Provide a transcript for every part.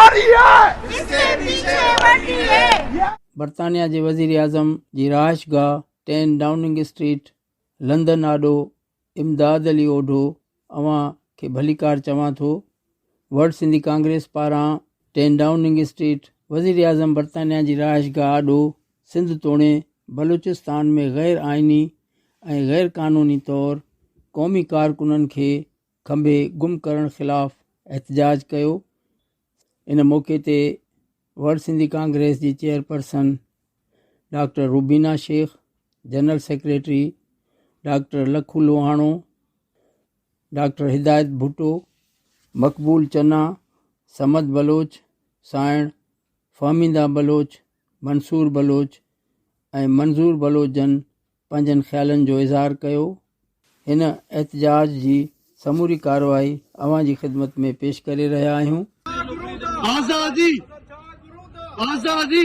हमारी है, इसके पीछे बंदी है। बरतानिया जे वज़ीर आज़म जी रहाइशगाह 10 डाउनिंग स्ट्रीट लंदन आॾो इमदाद अली ओढो अवां खे भलीकार चवां थो। वर्ल्ड सिंधी कांग्रेस पारां 10 डाउनिंग स्ट्रीट वज़ीर आज़म बरतानिया जी रहाइशगाह आॾो सिंध तोड़े बलूचिस्तान में गैर आइनी ऐं गैर क़ानूनी तौरु क़ौमी कारकुननि खे खंभे गुम करण ख़िलाफ़ एहतजाज कयो। इन मौक़े ते वर्ल्ड सिंधी कांग्रेस जी chairperson doctor Rubina Shaikh, general secretary doctor Lakhu Lohano, doctor Hidayat Bhutto, Maqbool Channa, Samad Baloch, साइण फ़हमीदा बलोच, मंसूर बलोच ऐं मंज़ूर बलोच जन पंहिंजनि ख़्यालनि जो इज़हार कयो। हिन एहतजाज जी समूरी कार्रवाई अवां जी ख़िदमत में पेश करे रहिया आहियूं। आज़ादी आज़ादी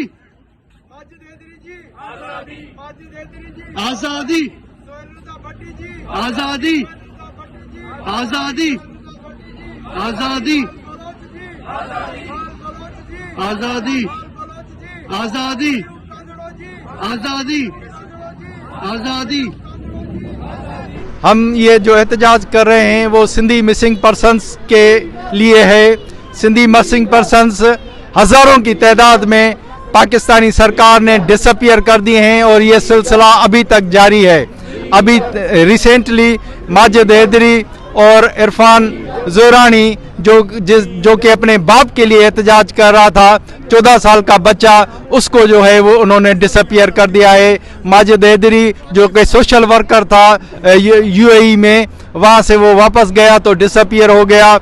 आज़ादी आज़ादी आज़ादी आज़ादी आज़ादी आज़ादी आज़ादी आज़ादी। हम ये जो एहतजाज कर रहे हैं वो सिंधी मिसिंग पर्सन्स के लिए है। सिंधी मिसिंग पर्सन्स हज़ारों की तादाद में पाकिस्तानी सरकार ने डिसअपियर कर दिए हैं और ये सिलसिला अभी तक जारी है। अभी रिसेंटली माजिद हैदरी और इरफान ज़ोरानी जो कि अपने बाप के लिए एहतजाज कर रहा था, 14 साल का बच्चा, उसको जो है वो उन्होंने डिसअपियर कर दिया है। माजिद हैदरी जो कि सोशल वर्कर था यूएई में, वहाँ से वो वापस गया तो डिसअपियर हो गया।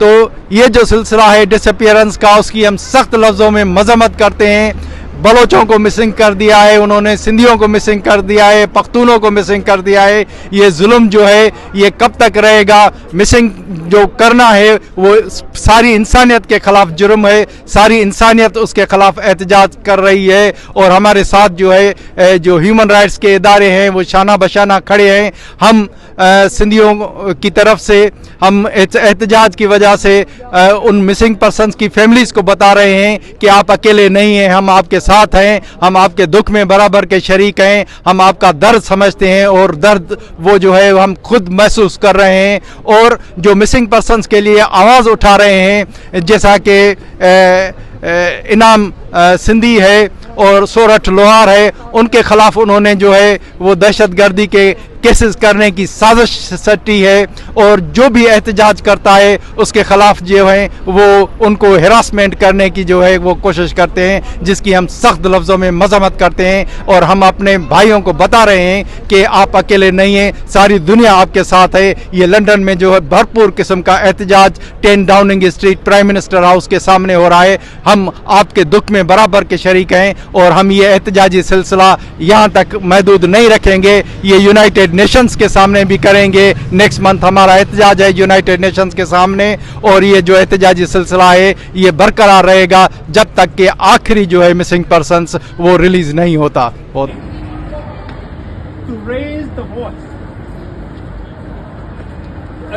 तो ये जो सिलसिला है डिसअपियरेंस का, उसकी हम सख्त लफ्ज़ों में मज़म्मत करते हैं। बलोचों को मिसिंग कर दिया है उन्होंने, सिंधियों को मिसिंग कर दिया है, पख्तूनों को मिसिंग कर दिया है। ये जुल्म जो है ये कब तक रहेगा? मिसिंग जो करना है वो सारी इंसानियत के खिलाफ जुर्म है, सारी इंसानियत उसके खिलाफ एहतजाज कर रही है। और हमारे साथ जो है जो ह्यूमन राइट्स के इदारे हैं वो शाना बशाना खड़े हैं। हम सिंधियों की तरफ से हम एहतजाज की वजह से उन मिसिंग पर्सन्स की फैमिलीज़ को बता रहे हैं कि आप अकेले नहीं हैं, हम आपके साथ हैं, हम आपके दुख में बराबर के शरीक हैं, हम आपका दर्द समझते हैं और दर्द वो जो है हम खुद महसूस कर रहे हैं। और जो मिसिंग पर्सन्स के लिए आवाज़ उठा रहे हैं, जैसा कि इनाम सिंधी है और सोरठ लोहार है, उनके खिलाफ उन्होंने जो है वो दहशतगर्दी के केसेस करने की साजिश सटी है। और जो भी एहतजाज करता है उसके खिलाफ जो है वो उनको हिरासमेंट करने की जो है वो कोशिश करते हैं, जिसकी हम सख्त लफ्ज़ों में मज़म्मत करते हैं। और हम अपने भाइयों को बता रहे हैं कि आप अकेले नहीं हैं, सारी दुनिया आपके साथ है। ये लंदन में जो है भरपूर किस्म का एहतजाज 10 Downing street prime minister house के सामने हो रहा है। हम आपके दुख में बराबर के शरीक हैं और हम ये एहतजाजी सिलसिला यहाँ तक महदूद नहीं रखेंगे, ये यूनाइटेड नेशंस के सामने भी करेंगे। नेक्स्ट मंथ हमारा एहतजाज है यूनाइटेड नेशंस के सामने और ये जो एहतजाजी सिलसिला है ये बरकरार रहेगा जब तक कि आखिरी जो है मिसिंग पर्सन्स वो रिलीज नहीं होता। To raise the voice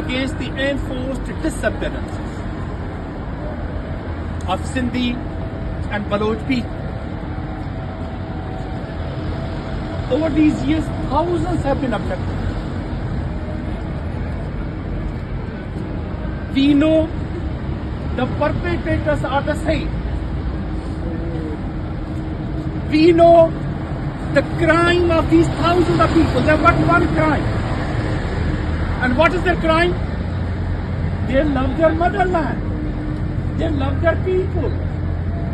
against the enforced disappearances of Sindhi and Baloch people. Over these years, thousands have been abducted. We know the perpetrators are the same. We know the crime of these thousands of people. They have got one crime. And what is their crime? They love their motherland. They love their people.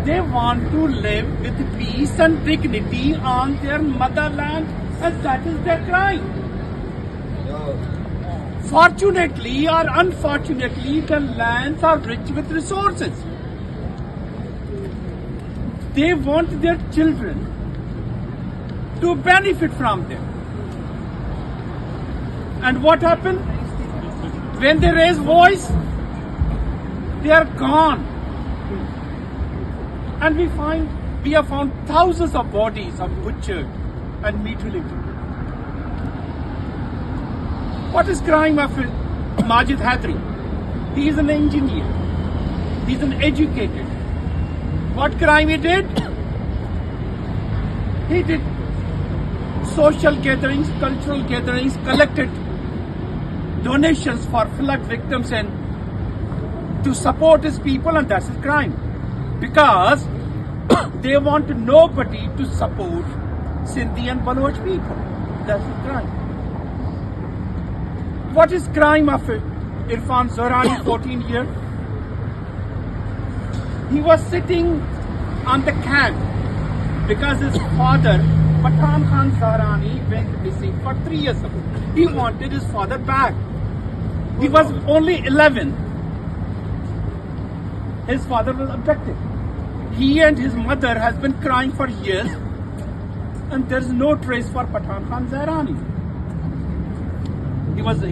They want to live with peace and dignity on their motherland, and that is their crime. Fortunately or unfortunately, the lands are rich with resources. They want their children to benefit from them. And what happened? When they raise voice, they are gone. And we have found thousands of bodies of butchered and mutilated. What is crime of Majid Hadri? He is an engineer. He is an educated, What crime he did? He did social gatherings, cultural gatherings, collected donations for flood victims and to support his people, and that's a crime. Because they want nobody to support Sindhi and Baloch people. That's a crime. What is crime of Irfan Zorani, 14 years? He was sitting on the camp because his father, Pathan Khan Zahrani, went missing for 3 years ago. He wanted his father back. He was only 11. His father was abducted. He and his mother has been crying for years, and there is no trace for Pathan Khan Zahrani.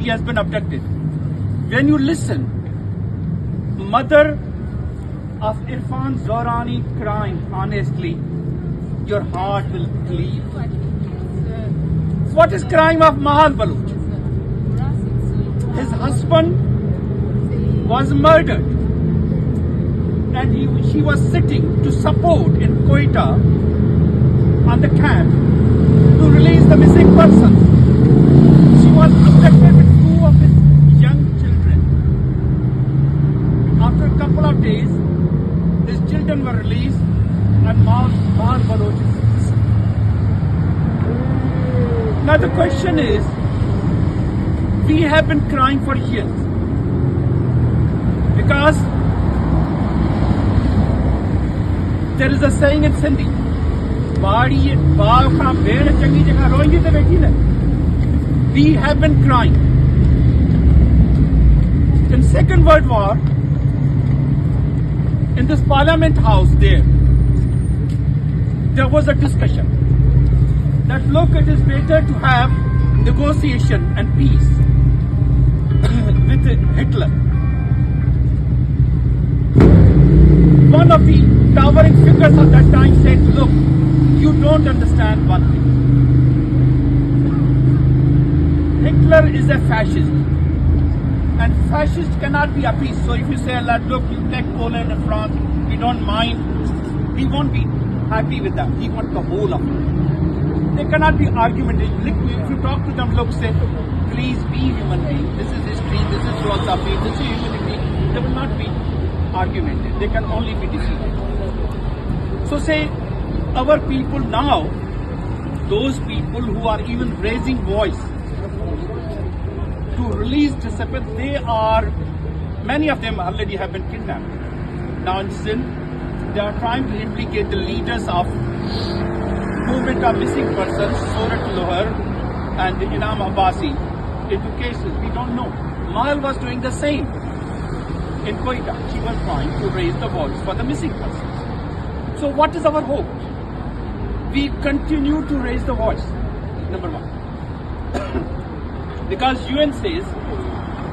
He has been abducted. When you listen, mother of Irfan Zorani crying, honestly, your heart will bleed. What is crime of Mahal Baloch? His husband was murdered, and she was sitting to support in Quetta on the camp to release the missing persons. She was abducted with 2 of his young children. After a couple of days, his children were released, and Mahal Baloch is missing. Now the question is, we have been crying for years because there is a saying in Sindhi, we have been crying. In Second World War, in this Parliament House there was a discussion that look, it is better to have negotiation and peace with Hitler. One of the towering figures at that time said, look, you don't understand one thing. Hitler is a fascist, and fascist cannot be appeased. So if you say, look, you take Poland and France, we don't mind, he won't be happy with that. He wants the whole of it. They cannot be argumentative. If you talk to them, look, say, please be human being. This is history, this is philosophy, this is humanity. They will not be argumentative. They can only be defeated. So say, our people now, those people who are even raising voice to release Disappearances, they are, many of them already have been kidnapped. Now in Sindh, they are trying to implicate the leaders of movement of missing persons, Surat Lohar and Inam Abbasi, into cases. We don't know. Mahal was doing the same in Quetta. She was trying to raise the voice for the missing persons. So what is our hope? We continue to raise the voice, number one. Because UN says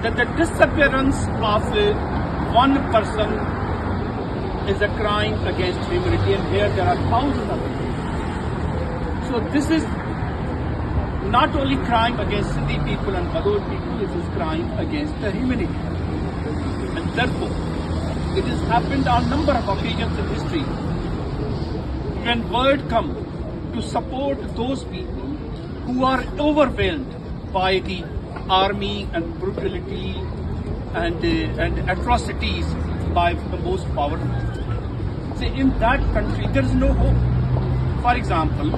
that the disappearance of one person is a crime against humanity, and here there are thousands of them. So this is not only crime against Sindhi people and Baloch people, it is crime against the humanity. And therefore, it has happened on a number of occasions in history when word comes to support those people who are overwhelmed by the army and brutality and atrocities by the most powerful. See, in that country, there is no hope. For example,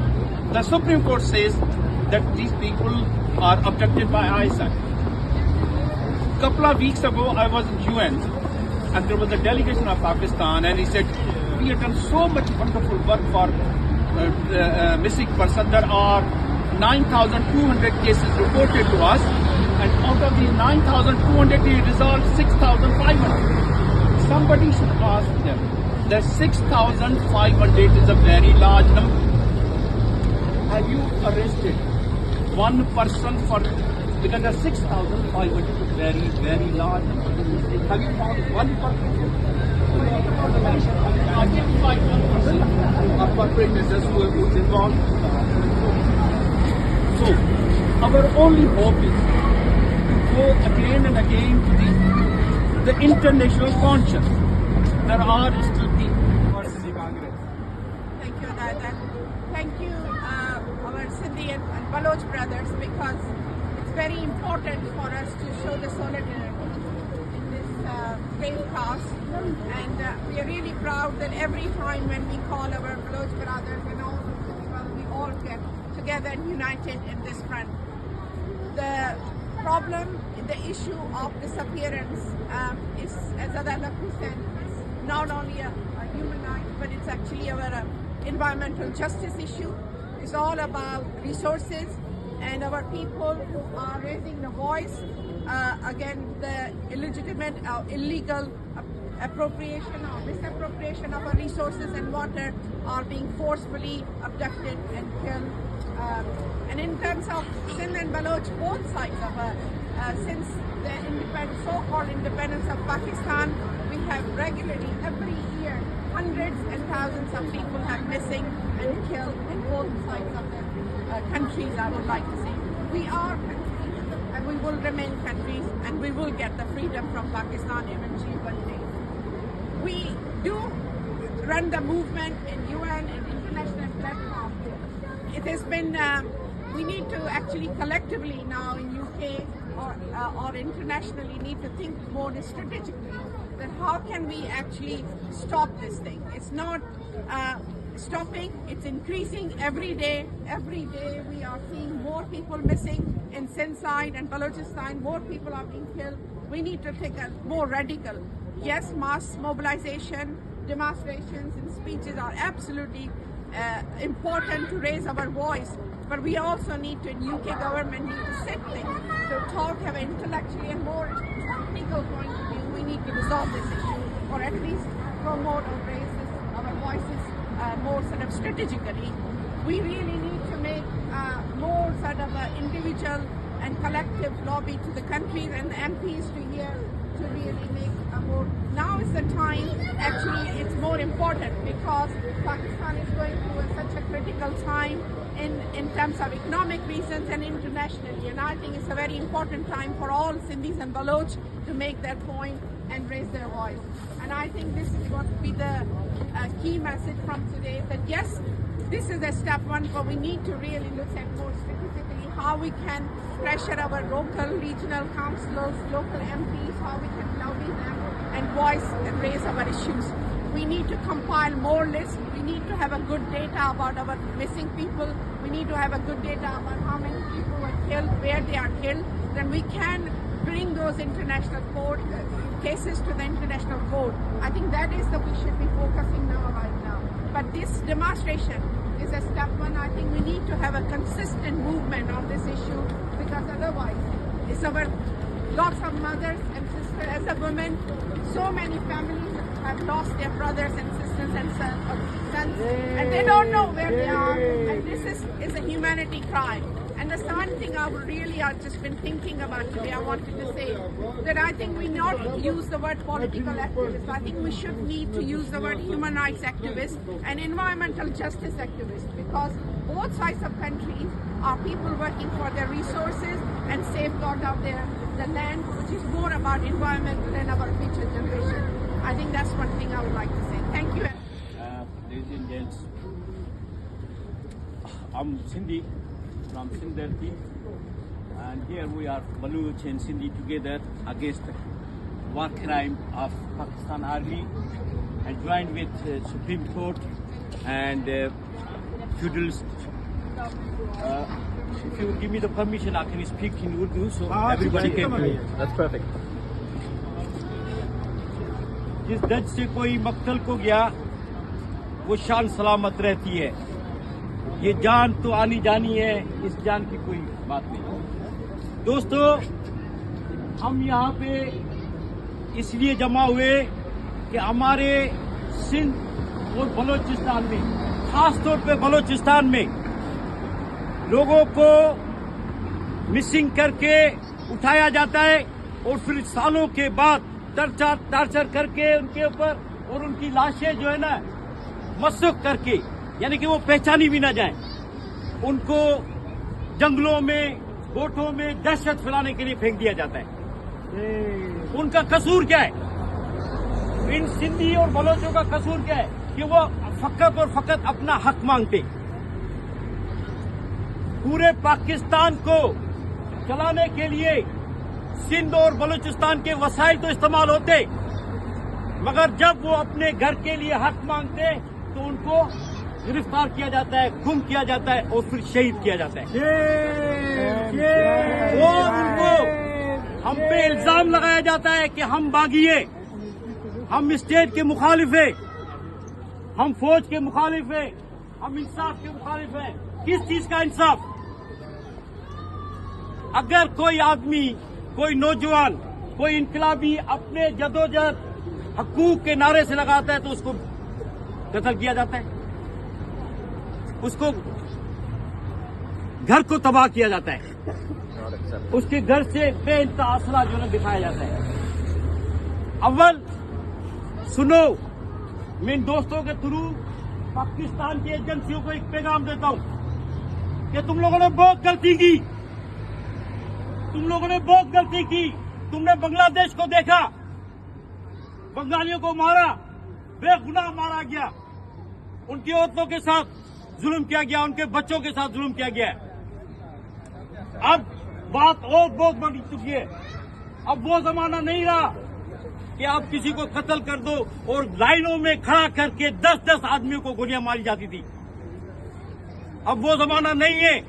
the Supreme Court says that these people are abducted by ISIL. A couple of weeks ago, I was in UN, and there was a delegation of Pakistan, and he said, we have done so much wonderful work for missing persons. There are 9,200 cases reported to us, and out of these 9,200, we resolved 6,500. Somebody should ask them, that 6,500 is a very large number. Have you arrested one person for, because the 6,500 is a very, very large number. Have you found one person? Identified one person of perpetrators who is involved. So, our only hope is to go again and again to the international conscience. There are still people. and Baloch brothers, because it's very important for us to show the solidarity in this great cause. And we are really proud that every time when we call our Baloch brothers and all people, we all get together and united in this front. The problem, the issue of disappearance is, as Adalakku said, is not only a human right, but it's actually our environmental justice issue. It's all about resources, and our people are raising the voice against the illegitimate or illegal appropriation or misappropriation of our resources and water, are being forcefully abducted and killed. And in terms of Sindh and Baloch, both sides of since the so-called independence of Pakistan, we have regularly, every year, hundreds and thousands of people have missing and killed in both sides of the countries, I would like to say. We are countries, and we will remain countries, and we will get the freedom from Pakistan eventually one day. We do run the movement in UN and international platforms. It has been, we need to actually collectively now in UK or internationally need to think more strategically that how can we actually stop this thing. It's not stopping, it's increasing every day. Every day we are seeing more people missing in Sindh side and Balochistan, more people are being killed. We need to take a more radical, yes, mass mobilization, demonstrations and speeches are absolutely important to raise our voice, but we also need to, in UK government, need to sit to talk, have an intellectually and more technical point of view. We need to resolve this issue, or at least promote or raise our voices more sort of strategically. We really need to make more sort of individual and collective lobby to the countries and the MPs to really make a more. Now is the time, actually it's more important because Pakistan is going through such a critical time in terms of economic reasons and internationally, and I think it's a very important time for all Sindhis and Baloch to make their point and raise their voice. And I think this is what will be the key message from today, that yes, this is a step one, but we need to really look at more specifically how we can pressure our local, regional councillors, local MPs, how we can lobby them and voice and raise our issues. We need to compile more lists. We need to have a good data about our missing people. We need to have a good data about how many people were killed, where they are killed. Then we can bring those international court cases to the international court. I think that is the we should be focusing now right now. But this demonstration is a step one. I think we need to have a consistent movement on this issue, because otherwise it's our lots of mothers and sisters as a woman. So many families have lost their brothers and sisters and sons, and they don't know where they are. And this is a humanity crime. And the second thing I've just been thinking about today, I wanted to say that I think we not use the word political activist. I think we should need to use the word human rights activist and environmental justice activist, because both sides of countries are people working for their resources and safeguard of the land, which is more about environment than our future generation. I think that's one thing I would like to say. Thank you. Ladies and gents, I'm Sindhi from Sindhi, and here we are Baloch and Sindhi together against the war crime of Pakistan Army, and joined with Supreme Court and feudals. If you give me the permission, I can speak in Urdu so everybody can hear. That's perfect. जिस दर्द से कोई मक्तल को गया वो शान सलामत रहती है, ये जान तो आनी जानी है, इस जान की कोई बात नहीं। दोस्तों, हम यहाँ पे इसलिए जमा हुए कि हमारे सिंध और बलूचिस्तान में, खास तौर पे बलूचिस्तान में लोगों को मिसिंग करके उठाया जाता है और फिर सालों के बाद टार्चर करके उनके ऊपर, और उनकी लाशें जो है ना मसुख करके, यानी कि वो पहचानी भी ना जाए, उनको जंगलों में, गोठों में दहशत फैलाने के लिए फेंक दिया जाता है। उनका कसूर क्या है? इन सिंधी और बलोचों का कसूर क्या है कि वो फकत और फकत अपना हक मांगते। पूरे पाकिस्तान को चलाने के लिए सिंध और बलूचिस्तान के वसाइल तो इस्तेमाल होते, मगर जब वो अपने घर के लिए हक मांगते तो उनको गिरफ्तार किया जाता है, गुम किया जाता है और फिर शहीद किया जाता है। और उनको हम पे इल्जाम लगाया जाता है कि हम बागी हैं, हम स्टेट के मुखालिफ हैं, हम फौज के मुखालिफ हैं, हम इंसाफ के मुखालिफ हैं। किस चीज का इंसाफ? अगर कोई आदमी, कोई नौजवान, कोई इनकलाबी अपने जदोजहद हकूक के नारे से लगाता है तो उसको कत्ल किया जाता है, उसको घर को तबाह किया जाता है, उसके घर से बेइंतहा असला जो है दिखाया जाता है। अव्वल सुनो, मैं इन दोस्तों के थ्रू पाकिस्तान की एजेंसियों को एक पैगाम देता हूं कि तुम लोगों ने बहुत गलती की, तुम लोगों ने बहुत गलती की। तुमने बांग्लादेश को देखा, बंगालियों को मारा, बेगुनाह मारा गया, उनकी औरतों के साथ जुल्म किया गया, उनके बच्चों के साथ जुल्म किया गया। अब बात और बहुत बढ़ चुकी है। अब वो जमाना नहीं रहा कि आप किसी को कत्ल कर दो और लाइनों में खड़ा करके 10-10 आदमियों को गोलियां मारी जाती थी। अब वो जमाना नहीं है,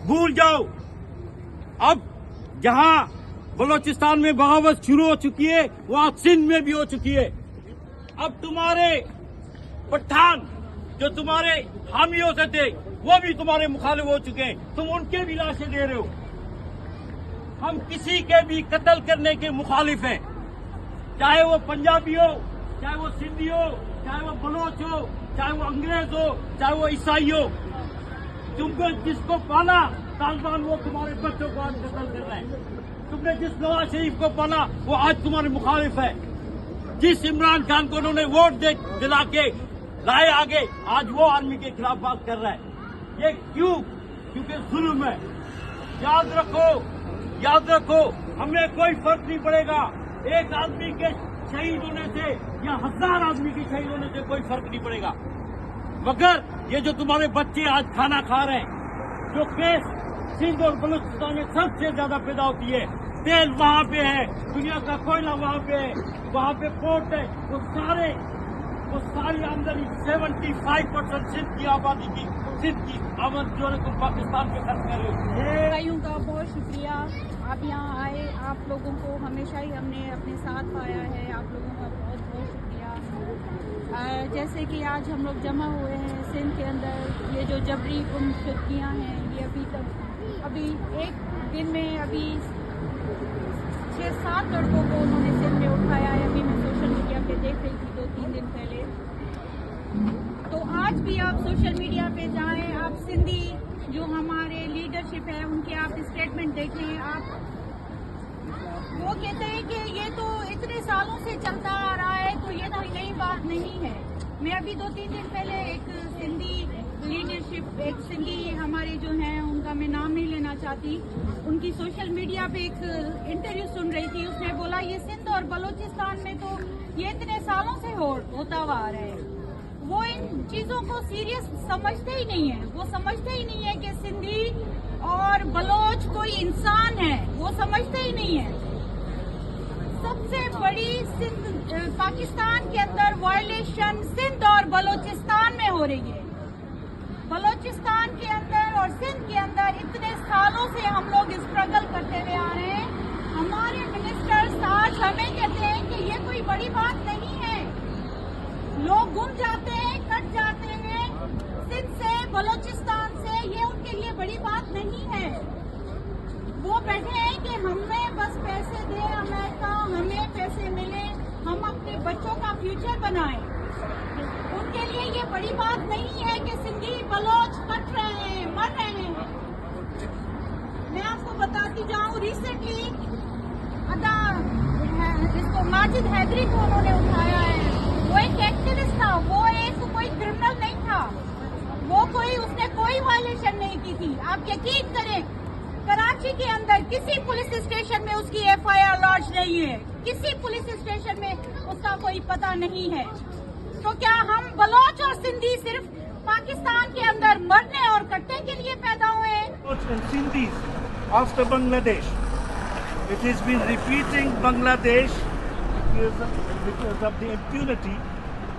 भूल जाओ। अब जहां बलूचिस्तान में बगावत शुरू हो चुकी है, वहां सिंध में भी हो चुकी है। अब तुम्हारे पठान जो तुम्हारे हामियों से थे वो भी तुम्हारे मुखालिफ हो चुके हैं, तुम उनके भी लाशें दे रहे हो। हम किसी के भी कत्ल करने के मुखालिफ हैं, चाहे वो पंजाबी हो, चाहे वो सिंधी हो, चाहे वो बलोच हो, चाहे वो अंग्रेज हो, चाहे वो ईसाई हो। तुमको जिसको पाला तालिबान, वो तुम्हारे बच्चों को आज कत्ल कर रहे हैं। तुमने जिस नवाज शरीफ को पाला वो आज तुम्हारे मुखालिफ है। जिस इमरान खान को उन्होंने वोट दिला के लाए आगे, आज वो आर्मी के खिलाफ बात कर रहा है। ये क्यों? क्योंकि जुल्म है। याद रखो, याद रखो, हमें कोई फर्क नहीं पड़ेगा एक आदमी के शहीद होने से या 1000 आदमी के शहीद होने से, कोई फर्क नहीं पड़ेगा। मगर ये जो तुम्हारे बच्चे आज खाना खा रहे हैं, जो केस सिंध और बलूचिस्तान में सबसे ज्यादा पैदा होती है, तेल वहां पे है, दुनिया का कोयला वहां पे है, वहां पे पोर्ट है, वो सारी आमदनी 75% सिंध की आबादी की, सिंध की आमद जो है तुम पाकिस्तान पे खर्च कर रहे हो। भाइयों का बहुत शुक्रिया, आप यहाँ आए, आप लोगों को हमेशा ही हमने अपने साथ पाया है, आप लोगों का बहुत बहुत शुक्रिया। जैसे कि आज हम लोग जमा हुए हैं सिंध के अंदर, ये जो जबरी गुमशुदगियाँ हैं, ये अभी तक एक दिन में अभी 6-7 लड़कों को उन्होंने सिंध में उठाया है। अभी मैं सोशल मीडिया पे देख रही थी 2-3 दिन पहले। तो आज भी आप सोशल मीडिया पे जाएं, आप सिंधी जो हमारे लीडरशिप है उनके आप स्टेटमेंट देखें। आप वो कहते हैं कि ये तो इतने सालों से चलता आ रहा है, तो ये तो नई बात नहीं है। मैं अभी 2-3 दिन पहले एक सिंधी लीडरशिप, एक सिंधी हमारे जो हैं, उनका मैं नाम नहीं लेना चाहती, उनकी सोशल मीडिया पे एक इंटरव्यू सुन रही थी। उसने बोला ये सिंध और बलूचिस्तान में तो ये इतने सालों से होता हुआ आ रहा है। वो इन चीजों को सीरियस समझते ही नहीं है। वो समझते ही नहीं है कि सिंधी और बलोच कोई इंसान है, वो समझते ही नहीं है। सबसे बड़ी पाकिस्तान के अंदर वायलेशन सिंध और बलूचिस्तान में हो रही है। बलूचिस्तान के अंदर और सिंध के अंदर इतने सालों से हम लोग स्ट्रगल करते हुए आ रहे हैं। हमारे मिनिस्टर्स आज हमें कहते हैं कि ये कोई बड़ी बात नहीं है, लोग गुम जाते हैं, कट जाते हैं सिंध से, बलूचिस्तान से, ये उनके लिए बड़ी बात नहीं है। वो बैठे हैं कि हमें बस पैसे दे अमेरिका, हमें पैसे मिले, हम अपने बच्चों का फ्यूचर बनाएं। उनके लिए ये बड़ी बात नहीं है कि सिंधी बलोच कट रहे हैं, मर रहे हैं। मैं आपको बताती जाऊं, रिसेंटली इसको माजिद हैदरी को उन्होंने उठाया है। वो एक एक्टिविस्ट था, वो एक कोई क्रिमिनल नहीं था, उसने कोई वायलेशन नहीं की थी। आप यकीन करें, कराची के अंदर किसी पुलिस स्टेशन में उसकी FIR लॉन्च नहीं है, किसी पुलिस स्टेशन में उसका कोई पता नहीं है। तो क्या हम बलोच और सिंधी सिर्फ पाकिस्तान के अंदर मरने और कटने के लिए पैदा हुए हैं। And Sindhis after Bangladesh. It has been repeating Bangladesh because of the impunity.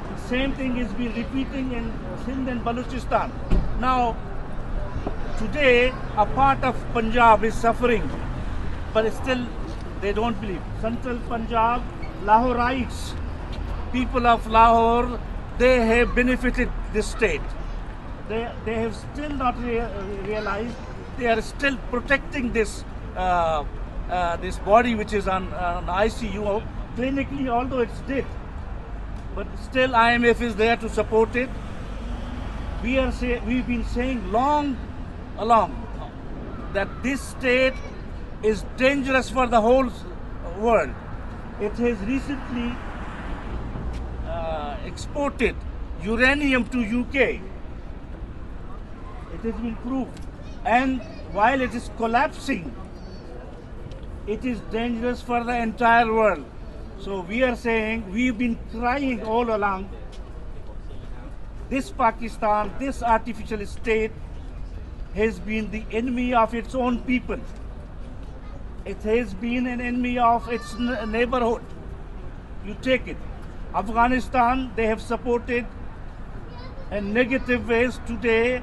The same thing is been repeating in Sindh and Balochistan. Now, today, a part of Punjab is suffering, but still they don't believe. Central Punjab, Lahorites, people of Lahore, they have benefited this state. They have still not realized. They are still protecting this this body which is on ICU clinically, although it's dead. But still, IMF is there to support it. We've been saying long along that this state is dangerous for the whole world. It has recently exported uranium to UK. It has been proved. And while it is collapsing, it is dangerous for the entire world. So we are saying, we've been crying all along, this Pakistan, this artificial state has been the enemy of its own people. It has been an enemy of its neighborhood. You take it. Afghanistan, they have supported in negative ways today.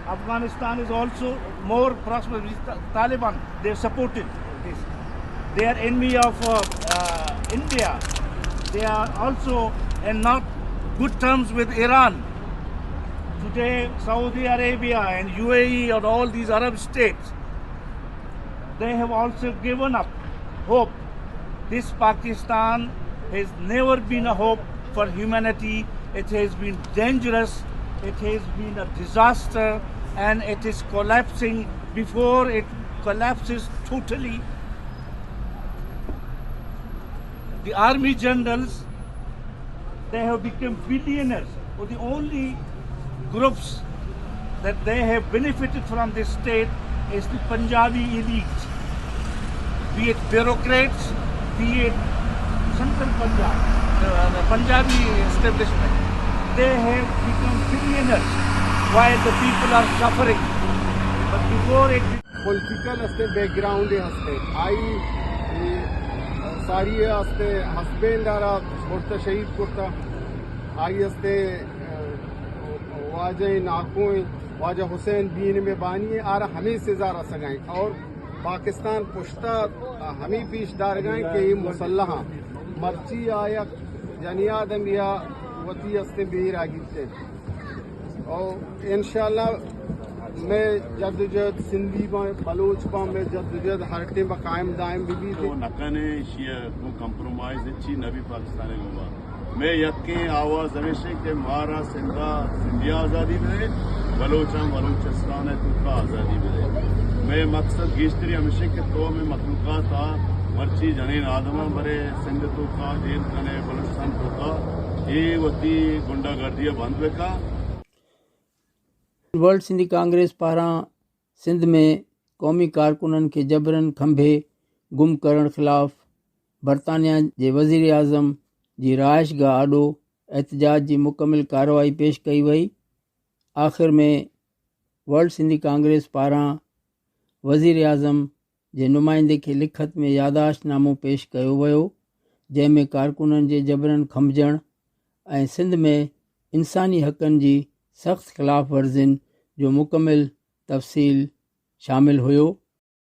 Afghanistan is also more prosperous. Taliban, they supported this. They are enemy of India. They are also in not good terms with Iran. Today, Saudi Arabia and UAE and all these Arab states, they have also given up hope. This Pakistan has never been a hope for humanity. It has been dangerous. It has been a disaster, and it is collapsing. Before it collapses totally, the army generals, they have become billionaires. Or the only groups that they have benefited from this state is the Punjabi elite, be it bureaucrats, be it Central Punjab, the Punjabi establishment. They have become billionaires while the people are suffering. But before it, political background सारी husband Dara छोड़ता शहीद करता आई वाजा नाकों वाजा Hussain been में बानी are हमें से ज़ारा सगाएं और पाकिस्तान पुश्ता हमें पीश दारगाएं के ये मुसल्लह मर्ची आया जनियादम या वती अस्ते बेर आगिते और इंशाल्लाह मैं जद्दोजहद सिंधी बलोच में जद्दोजहद हर टेम कायम दायम भी तो नकने शिया को कंप्रोमाइज अच्छी नबी पाकिस्तान हुआ मैं यके आवाज हमेशा के मारा सिंधा सिंधिया आज़ादी मिले बलोचिस्तान है तो का आज़ादी मिले मैं मकसद गिश्तरी हमेशा के तो में मखलूका था मर्ची जनीन आदमा बरे सिंध तो का जेल कने बलोचिस्तान तो का ये वती गुंडागर्दी बंद वेका। वर्ल्ड सिंधी कांग्रेस पारां सिंध में क़ौमी कारकुननि खे जबरन खंभे गुम करण ख़िलाफ़ बरतानिया जे वज़ीर आज़म जी रहाइशगाह आॾो एहतजाज जी मुकमिल कार्रवाई पेश कई वई। आख़िर में वर्ल्ड सिंधी कांग्रेस पारां वज़ीर आज़म जे नुमाइंदे खे लिखत में यादाश्तनामो पेश कयो वियो जंहिंमें कारकुननि जे जबरन खंभजण ऐं सिंध में इंसानी हक़नि जी सख़्त ख़िलाफ़ वर्ज़ियुनि जो मुकमिल तफ़सील शामिल हुयो।